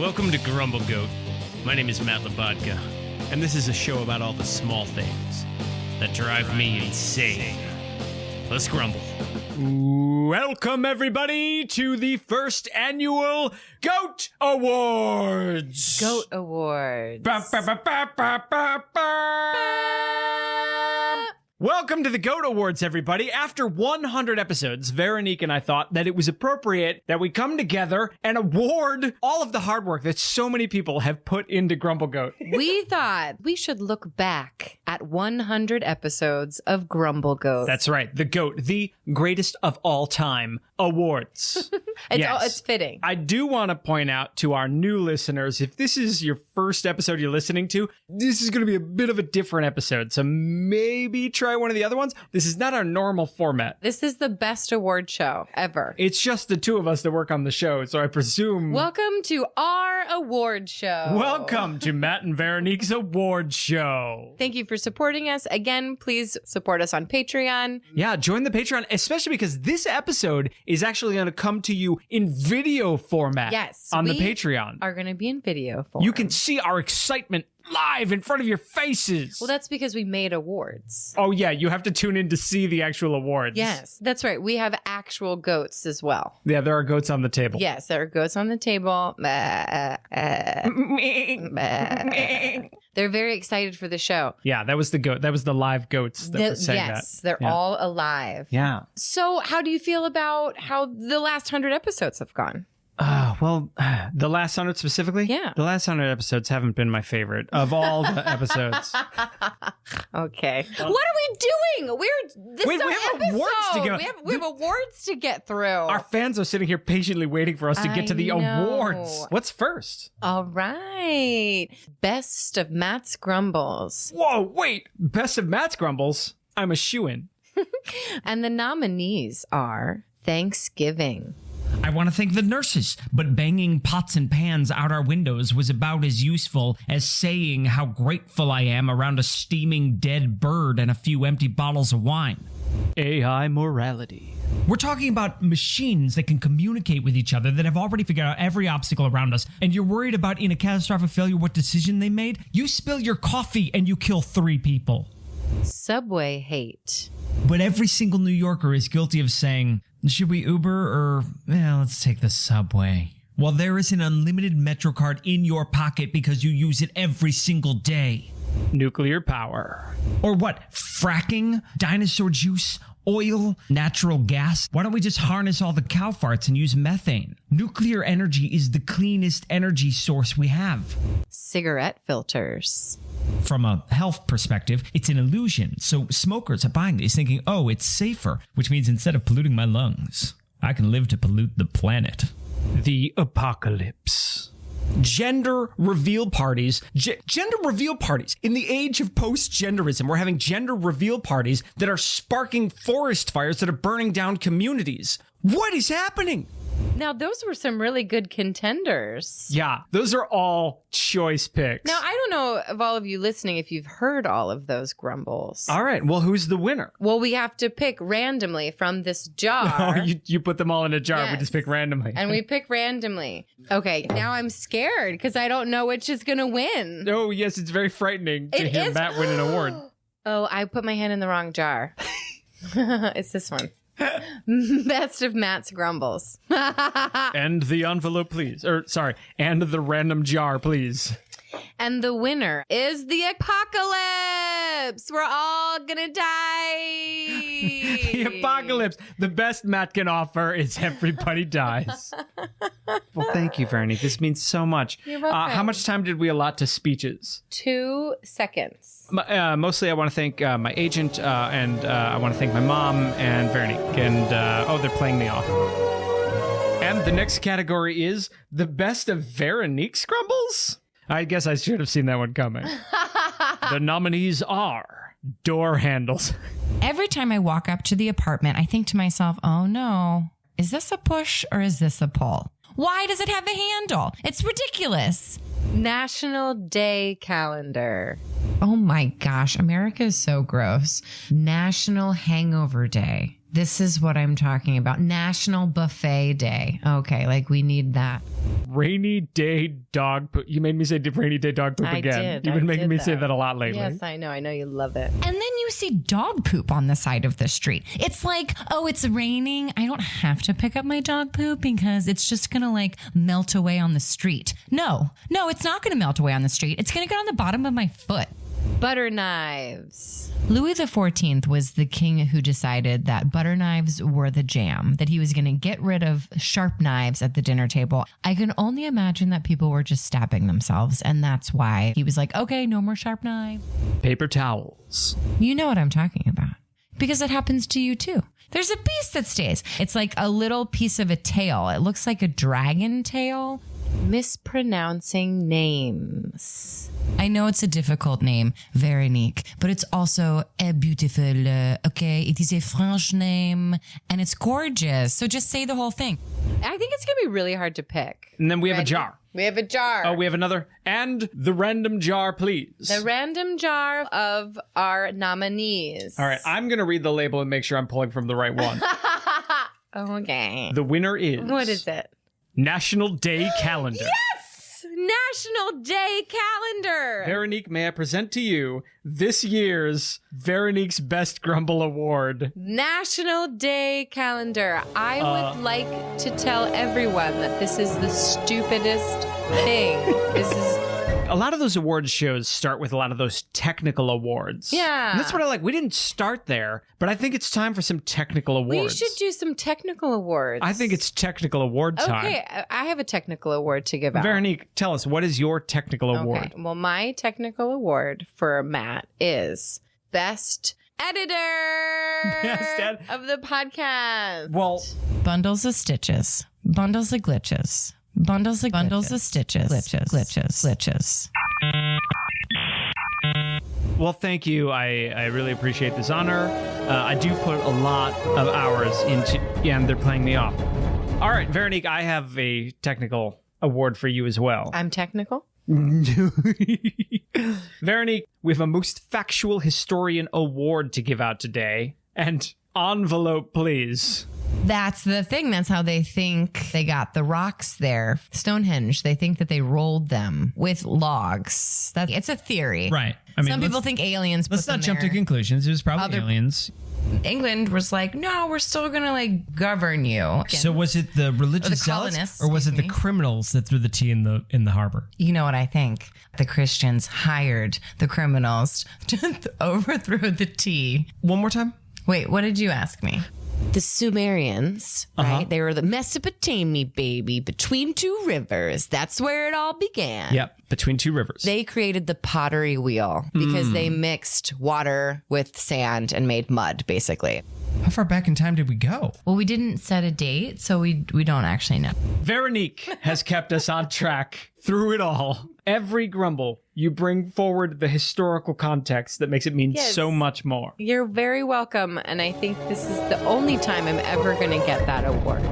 Welcome to Grumble Goat. My name is Matt Labodka, and this is a show about all the small things that drive me insane. Let's grumble. Welcome, everybody, to the first annual G.O.A.T Awards. G.O.A.T Awards. Welcome to the G.O.A.T Awards, everybody. After 100 episodes, Veronique and I thought that it was appropriate that we come together and award all of the hard work that so many people have put into Grumble Goat. We thought we should look back at 100 episodes of Grumble Goat. That's right. The GOAT, the greatest of all time awards. It's fitting. I do want to point out to our new listeners, if this is your first episode you're listening to, this is going to be a bit of a different episode. So maybe try one of the other ones. This is not our normal format. This is the best award show ever. It's just the two of us that work on the show. So I presume... Welcome to our award show. Welcome to Matt and Veronique's award show. Thank you for supporting us. Again, please support us on Patreon. Yeah, join the Patreon, especially because this episode is actually going to come to you in video format. Yes, on the Patreon. Are going to be in video form. You can see our excitement live in front of your faces. Well, that's because we made awards. Oh, yeah. You have to tune in to see the actual awards. Yes, that's right. We have actual goats as well. Yeah, there are goats on the table. Yes, there are goats on the table. They're very excited for the show. Yeah, that was the goat. That was the live goats that were saying that. Yes, they're all alive. Yeah. So how do you feel about how the last 100 episodes have gone? Well, the last 100 specifically? Yeah. The last 100 episodes haven't been my favorite of all the episodes. Okay. What are we doing? We have awards to go. We have awards to get through. Our fans are sitting here patiently waiting for us to get to the awards. What's first? All right. Best of Matt's Grumbles. Whoa, wait. Best of Matt's Grumbles? I'm a shoo-in. And the nominees are Thanksgiving. I want to thank the nurses, but banging pots and pans out our windows was about as useful as saying how grateful I am around a steaming dead bird and a few empty bottles of wine. AI morality. We're talking about machines that can communicate with each other that have already figured out every obstacle around us, and you're worried about in a catastrophic failure what decision they made? You spill your coffee and you kill 3 people. Subway hate. But every single New Yorker is guilty of saying, should we Uber or, let's take the subway. Well, there is an unlimited Metro card in your pocket because you use it every single day. Nuclear power. Or what? Fracking? Dinosaur juice? Oil? Natural gas? Why don't we just harness all the cow farts and use methane? Nuclear energy is the cleanest energy source we have. Cigarette filters. From a health perspective, it's an illusion. So smokers are buying these thinking, oh, it's safer, which means instead of polluting my lungs, I can live to pollute the planet. The apocalypse. Gender reveal parties. Gender reveal parties. In the age of post-genderism, we're having gender reveal parties that are sparking forest fires that are burning down communities. What is happening? Now, those were some really good contenders. Yeah, those are all choice picks. Now, I don't know of all of you listening if you've heard all of those grumbles. All right, well, who's the winner? Well, we have to pick randomly from this jar. Oh, you put them all in a jar. Yes. We just pick randomly. And we pick randomly. Okay, now I'm scared because I don't know which is going to win. Oh, yes, it's very frightening to hear Matt win an award. Oh, I put my hand in the wrong jar. It's this one. Best of Matt's Grumbles. And the envelope, please. And the random jar, please. And the winner is the apocalypse. We're all gonna die. The apocalypse. The best Matt can offer is everybody dies. Well, thank you, Veronique. This means so much. You're welcome. How much time did we allot to speeches? 2 seconds. Mostly, I want to thank my agent, and I want to thank my mom and Veronique. And, they're playing me off. And the next category is the best of Veronique's Grumbles? I guess I should have seen that one coming. The nominees are door handles. Every time I walk up to the apartment, I think to myself, oh no, is this a push or is this a pull? Why does it have a handle? It's ridiculous. National Day Calendar. Oh my gosh, America is so gross. National Hangover Day. This is what I'm talking about. National Buffet Day. Okay, like we need that. Rainy day dog poop. You made me say rainy day dog poop I again. did. You've been I making did me say that. that a lot lately. Yes, I know. I know you love it. And then you see dog poop on the side of the street. It's like, oh, it's raining. I don't have to pick up my dog poop because it's just going to like melt away on the street. No, it's not going to melt away on the street. It's going to get on the bottom of my foot. Butter knives. Louis XIV was the king who decided that butter knives were the jam, that he was going to get rid of sharp knives at the dinner table. I can only imagine that people were just stabbing themselves, and that's why he was like, okay, no more sharp knives. Paper towels. You know what I'm talking about, because it happens to you too. There's a piece that stays. It's like a little piece of a tail. It looks like a dragon tail. Mispronouncing names. I know it's a difficult name, Veronique, but it's also a beautiful, okay? It is a French name and it's gorgeous. So just say the whole thing. I think it's going to be really hard to pick. And then we have a jar. We have a jar. Oh, we have another. And the random jar, please. The random jar of our nominees. All right, I'm going to read the label and make sure I'm pulling from the right one. Okay. The winner is... What is it? National Day Calendar. Yes! National Day Calendar. Veronique, may I present to you this year's Veronique's Best Grumble Award. National Day Calendar. I would like to tell everyone that this is the stupidest thing. This is... A lot of those awards shows start with a lot of those technical awards. Yeah. And that's what I like. We didn't start there, but I think it's time for some technical awards. We should do some technical awards. I think it's technical award time. Okay, I have a technical award to give out. Veronique, tell us, what is your technical award? Okay, well, my technical award for Matt is Best Editor Yes, Dad. of the podcast. Well, Bundles of stitches, bundles of glitches, bundles of stitches, glitches. well, thank you. I really appreciate this honor. I do put a lot of hours into... Yeah, and they're playing me off. All right, Veronique, I have a technical award for you as well. I'm technical? Veronique, we have a Most Factual Historian Award to give out today. And envelope, please. That's the thing. That's how they think they got the rocks there. Stonehenge, they think that they rolled them with logs. It's a theory. Right. I mean, Some people think aliens put let's them not jump to there. conclusions. It was probably Other- aliens. England was like, no, we're still going to like govern you. So was it the religious zealots colonists, or was it the excuse me. criminals that threw the tea in the harbor? You know what I think? The Christians hired the criminals to overthrow the tea. One more time? Wait, what did you ask me? The Sumerians, right? They were the Mesopotamia, baby, between two rivers. That's where it all began. Yep, between two rivers. They created the pottery wheel because they mixed water with sand and made mud, basically. How far back in time did we go? Well, we didn't set a date, so we don't actually know. Veronique has kept us on track through it all. Every grumble, you bring forward the historical context that makes it mean Yes. so much more. You're very welcome, and I think this is the only time I'm ever going to get that award.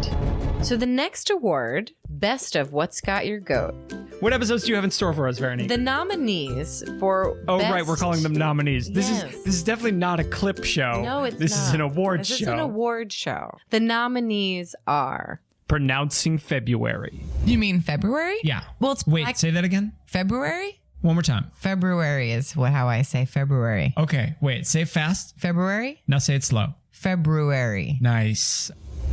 So the next award, Best of What's Got Your Goat. What episodes do you have in store for us, Veronique? The nominees for Oh, best... right, we're calling them nominees. This Yes. is definitely not a clip show. No, it's This not. is an award This show. is an award show. The nominees are... Pronouncing February. You mean February? Yeah. Well, it's Wait, Black say that again? February? One more time. February is how I say February. Okay, wait, say it fast. February? Now say it slow. February. Nice.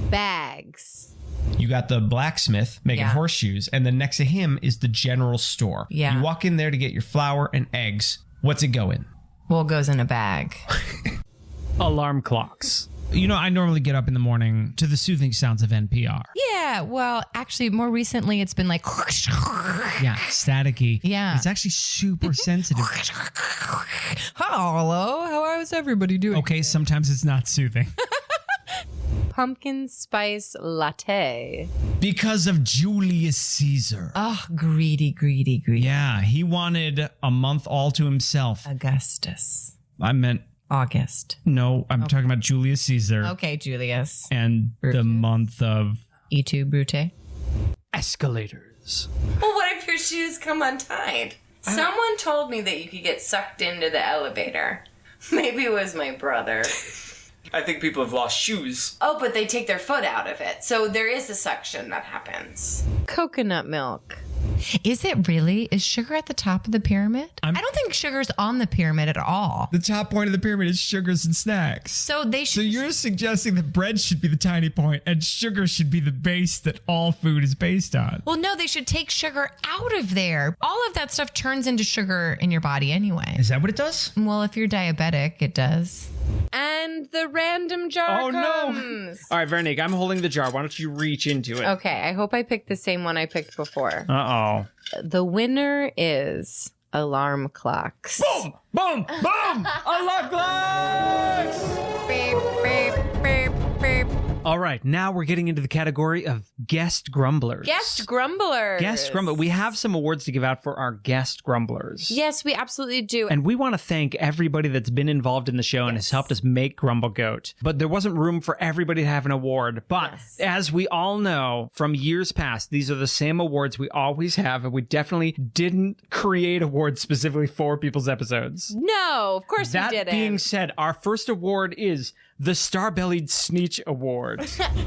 Bags. You got the blacksmith making Yeah. horseshoes, and then next to him is the general store. Yeah. You walk in there to get your flour and eggs. What's it go in? Well, it goes in a bag. Alarm clocks. You know, I normally get up in the morning to the soothing sounds of NPR. Yeah, well, actually, more recently, it's been like... Yeah, staticky. Yeah. It's actually super sensitive. Hello, how is everybody doing? Okay, sometimes it's not soothing. Pumpkin spice latte. Because of Julius Caesar. Oh, greedy. Yeah, he wanted a month all to himself. Augustus. I meant, August. no, I'm talking about Julius Caesar Okay, Julius. and the month of E2 Brute. Escalators. Well, what if your shoes come untied? Someone told me that you could get sucked into the elevator. Maybe it was my brother. I think people have lost shoes. Oh, but they take their foot out of it. So there is a suction that happens. Coconut milk. Is it really? Is sugar at the top of the pyramid? I don't think sugar's on the pyramid at all. The top point of the pyramid is sugars and snacks. So they should. So you're suggesting that bread should be the tiny point and sugar should be the base that all food is based on. Well, no, they should take sugar out of there. All of that stuff turns into sugar in your body anyway. Is that what it does? Well, if you're diabetic, it does. And the random jar comes. All right, Veronique, I'm holding the jar. Why don't you reach into it? Okay, I hope I picked the same one I picked before. Uh-oh. The winner is alarm clocks. Boom! Boom! Boom! Alarm clocks! Beep, beep, beep, beep. All right, now we're getting into the category of guest grumblers. Guest grumblers. Guest grumblers. We have some awards to give out for our guest grumblers. Yes, we absolutely do. And we want to thank everybody that's been involved in the show and has helped us make Grumble Goat. But there wasn't room for everybody to have an award. But as we all know from years past, these are the same awards we always have. And we definitely didn't create awards specifically for people's episodes. No, of course we didn't. That being said, our first award is the Star-Bellied Sneetch Award.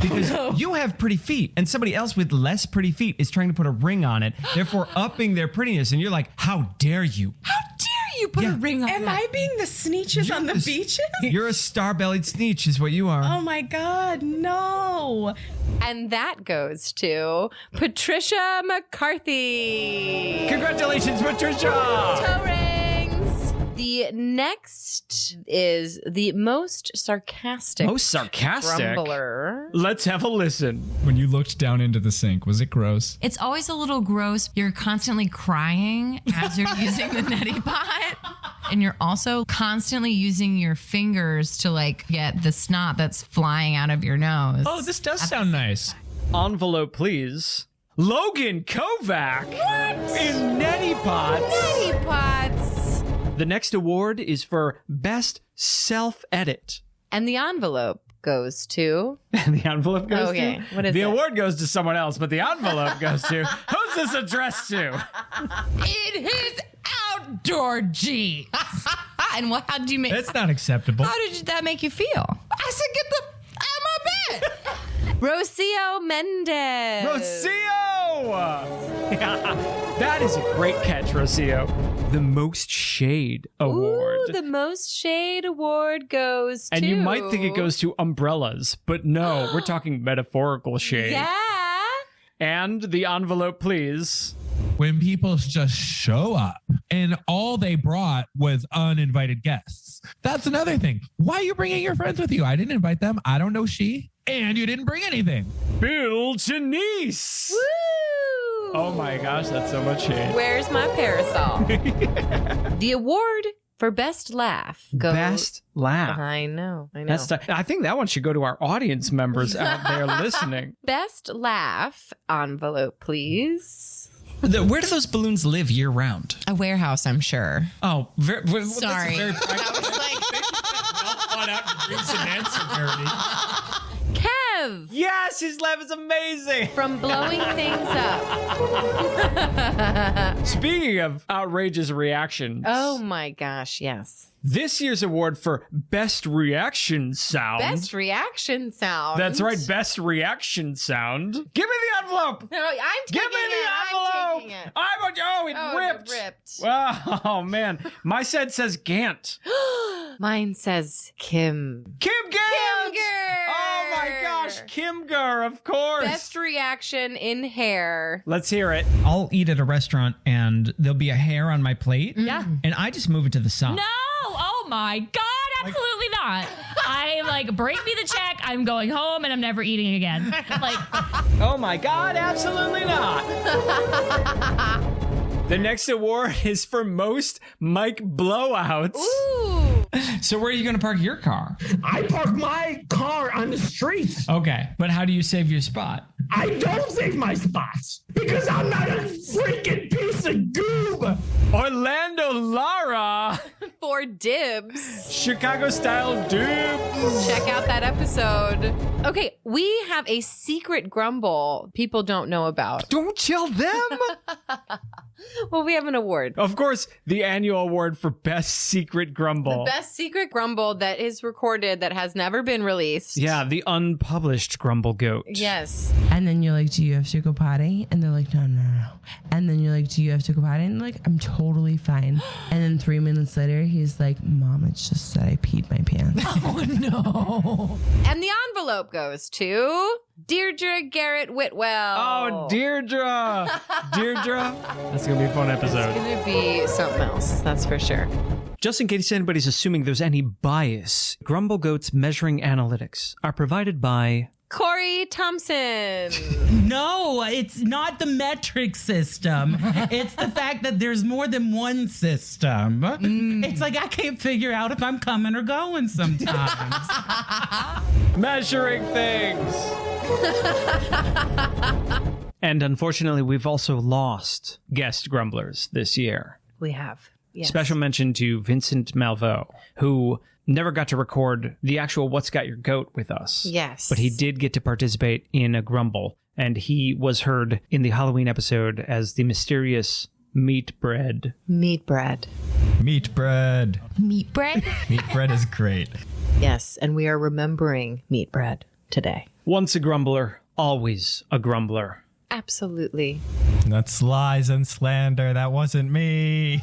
Because you have pretty feet, and somebody else with less pretty feet is trying to put a ring on it, therefore upping their prettiness, and you're like, how dare you? How dare you put a ring on Am that? I being the Sneetches on the beaches? You're a star-bellied Sneetch is what you are. Oh my God, no. And that goes to Patricia McCarthy. Congratulations, Patricia! Toe rings. The next is the most sarcastic. Most sarcastic? Grumbler. Let's have a listen. When you looked down into the sink, was it gross? It's always a little gross. You're constantly crying as you're using the neti pot. And you're also constantly using your fingers to like get the snot that's flying out of your nose. Oh, this does sound nice. Envelope, please. Logan Kovac. What? In Neti Pots. Neti pots. The next award is for Best Self-Edit. And the envelope goes to. And the envelope goes Okay, to? what is the it? award goes to someone else, but the envelope goes to. Who's this addressed to? It is outdoor G. And how did you make? That's not acceptable. How did that make you feel? I said, get the out of my bed. Rocio Mendez. Rocio! That is a great catch, Rocio. The Most Shade Award. Ooh, the Most Shade Award goes to. And you might think it goes to umbrellas, but no, we're talking metaphorical shade. Yeah. And the envelope, please. When people just show up and all they brought was uninvited guests. That's another thing. Why are you bringing your friends with you? I didn't invite them. I don't know she. And you didn't bring anything. Bill Janice. Woo! Oh my gosh, that's so much shade. Where's my parasol? The award for Best Laugh goes. Best laugh. I know. I think that one should go to our audience members out there listening. Best Laugh envelope, please. Where do those balloons live year round? A warehouse, I'm sure. Oh, Sorry. Kev Yes, his laugh is amazing. from Blowing Things Up. Speaking of outrageous reactions. Oh my gosh, yes. This year's award for Best Reaction Sound. Best reaction sound. That's right, Best Reaction Sound. Give me the envelope. No, I'm Give taking me it. the I'm envelope. taking it. Oh, it ripped. It ripped. Oh, man. My set says Gant. Mine says Kim. Kim Gant. Kimger. Oh, my gosh. Kimger, of course. Best reaction in hair. Let's hear it. I'll eat at a restaurant and there'll be a hair on my plate. Yeah. And I just move it to the side. No! Oh my God, absolutely not. I like break me the check, I'm going home and I'm never eating again. Like, Oh, my God. Absolutely not. The next award is for most mic blowouts. Ooh. So where are you going to park your car? I park my car on the street. Okay, but how do you save your spot? I don't save my spots because I'm not a freaking piece of goob. Orlando Lara. For dibs. Chicago style dibs. Check out that episode. Okay, we have a secret grumble people don't know about. Don't tell them. Well, we have an award. Of course, the annual award for Best Secret Grumble. The best secret grumble that is recorded that has never been released. Yeah, the unpublished Grumble Goat. Yes. And then you're like, do you have to go potty? And they're like, no. And then you're like, do you have to go potty? And they're like, I'm totally fine. And then 3 minutes later, he's like, Mom, it's just that I peed my pants. Oh, no. And the envelope goes to Deirdre Garrett Whitwell. Oh, Deirdre. Deirdre. That's going to be a fun episode. It's going to be something else, that's for sure. Just in case anybody's assuming there's any bias, Grumble Goat's measuring analytics are provided by Corey Thompson. No, it's not the metric system. It's the fact that there's more than one system. It's like I can't figure out if I'm coming or going sometimes. measuring things. And unfortunately, we've also lost guest grumblers this year. We have. Yes. Special mention to Vincent Malveaux, who never got to record the actual What's Got Your Goat with us. Yes. But he did get to participate in a grumble, and he was heard in the Halloween episode as the mysterious meat bread. Meat bread. Meat bread. Meat bread? Meat bread is great. Yes, and we are remembering meat bread today. Once a grumbler, always a grumbler. Absolutely. That's lies and slander. That wasn't me.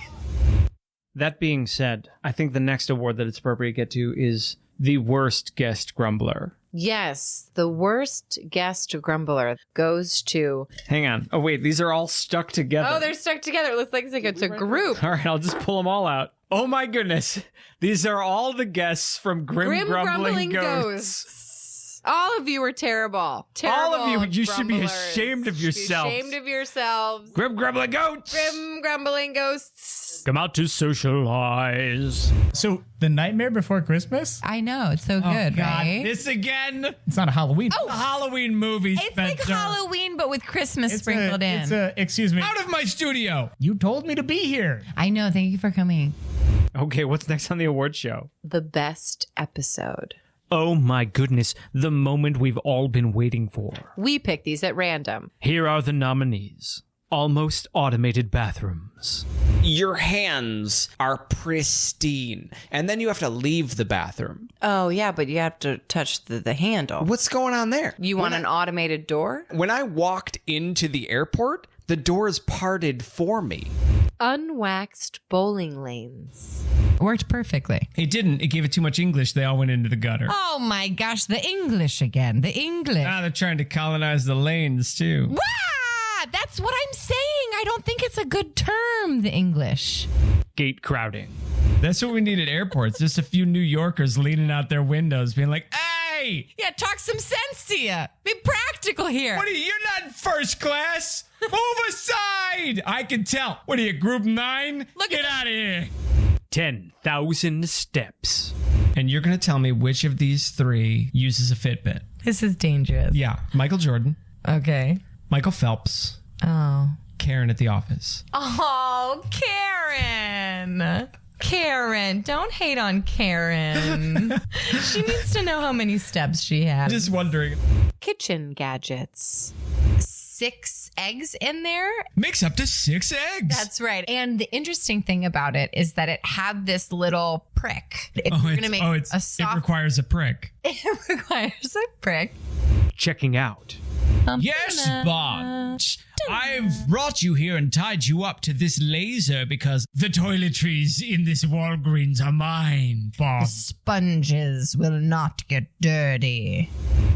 That being said, I think the next award that it's appropriate to get to is the worst guest grumbler. Yes, the worst guest grumbler goes to... Hang on. Oh, wait, these are all stuck together. Oh, they're stuck together. It looks like it's a group. All right, I'll just pull them all out. Oh my goodness. These are all the guests from Grim Grumbling Goats. All of you are terrible. All of you should be grumblers. ashamed of yourselves. Ashamed of yourselves. Grim Grumbling Goats. Grim Grumbling Ghosts. Come out to socialize. So the Nightmare Before Christmas? I know. It's so good, right? This again? It's not a Halloween. Oh, A Halloween movie. it's like Halloween, but with Christmas sprinkled in. Excuse me. Out of my studio. You told me to be here. I know. Thank you for coming. Okay, what's next on the award show? The best episode. Oh my goodness, the moment we've all been waiting for. We pick these at random. Here are the nominees. Almost automated bathrooms. Your hands are pristine, and then you have to leave the bathroom. Oh, yeah, but you have to touch the handle. What's going on there? You want an automated door? When I walked into the airport, the doors parted for me. Unwaxed bowling lanes. Worked perfectly. It didn't. It gave it too much English. They all went into the gutter. Oh my gosh, the English again. The English. They're trying to colonize the lanes, too. Wah! That's what I'm saying. I don't think it's a good term, the English. Gate crowding. That's what we need at airports. Just a few New Yorkers leaning out their windows being like, hey! Yeah, talk some sense to you. Be practical here. What are you? You're not first class. Move aside. I can tell. What are you, group 9? Get out of here. 10,000 steps. And you're going to tell me which of these 3 uses a Fitbit. This is dangerous. Yeah. Michael Jordan, Okay. Michael Phelps, Oh. Karen at the office. Oh, Karen. Karen, don't hate on Karen. She needs to know how many steps she has. Just wondering. Kitchen gadgets. 6 eggs in there. Mix up to 6 eggs. That's right. And the interesting thing about it is that it had this little prick. If you're going to make a soft... It requires a prick. It requires a prick. Checking out. Yes, Bond. I've brought you here and tied you up to this laser because the toiletries in this Walgreens are mine, Bond. Sponges will not get dirty.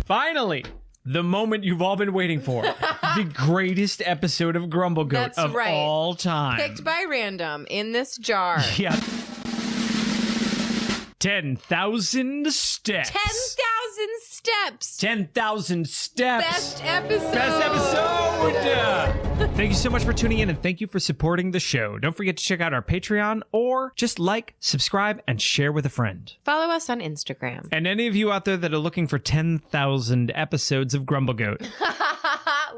Finally, the moment you've all been waiting for. The greatest episode of Grumble Goat That's of right. all time. Picked by random in this jar. Yeah. 10,000 steps. 10,000 steps. 10,000 steps. Best episode. Best episode. Thank you so much for tuning in, and thank you for supporting the show. Don't forget to check out our Patreon, or just like, subscribe, and share with a friend. Follow us on Instagram. And any of you out there that are looking for 10,000 episodes of Grumble Goat,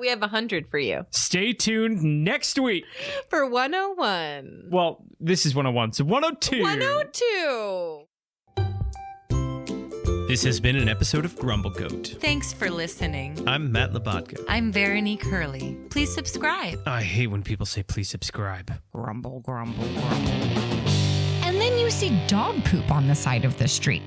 We have 100 for you. Stay tuned next week. For 101. Well, this is 101, so 102. 102. This has been an episode of Grumble Goat. Thanks for listening. I'm Matt Labatka. I'm Veronique Hurley. Please subscribe. I hate when people say please subscribe. Grumble, grumble, grumble. And then you see dog poop on the side of the street.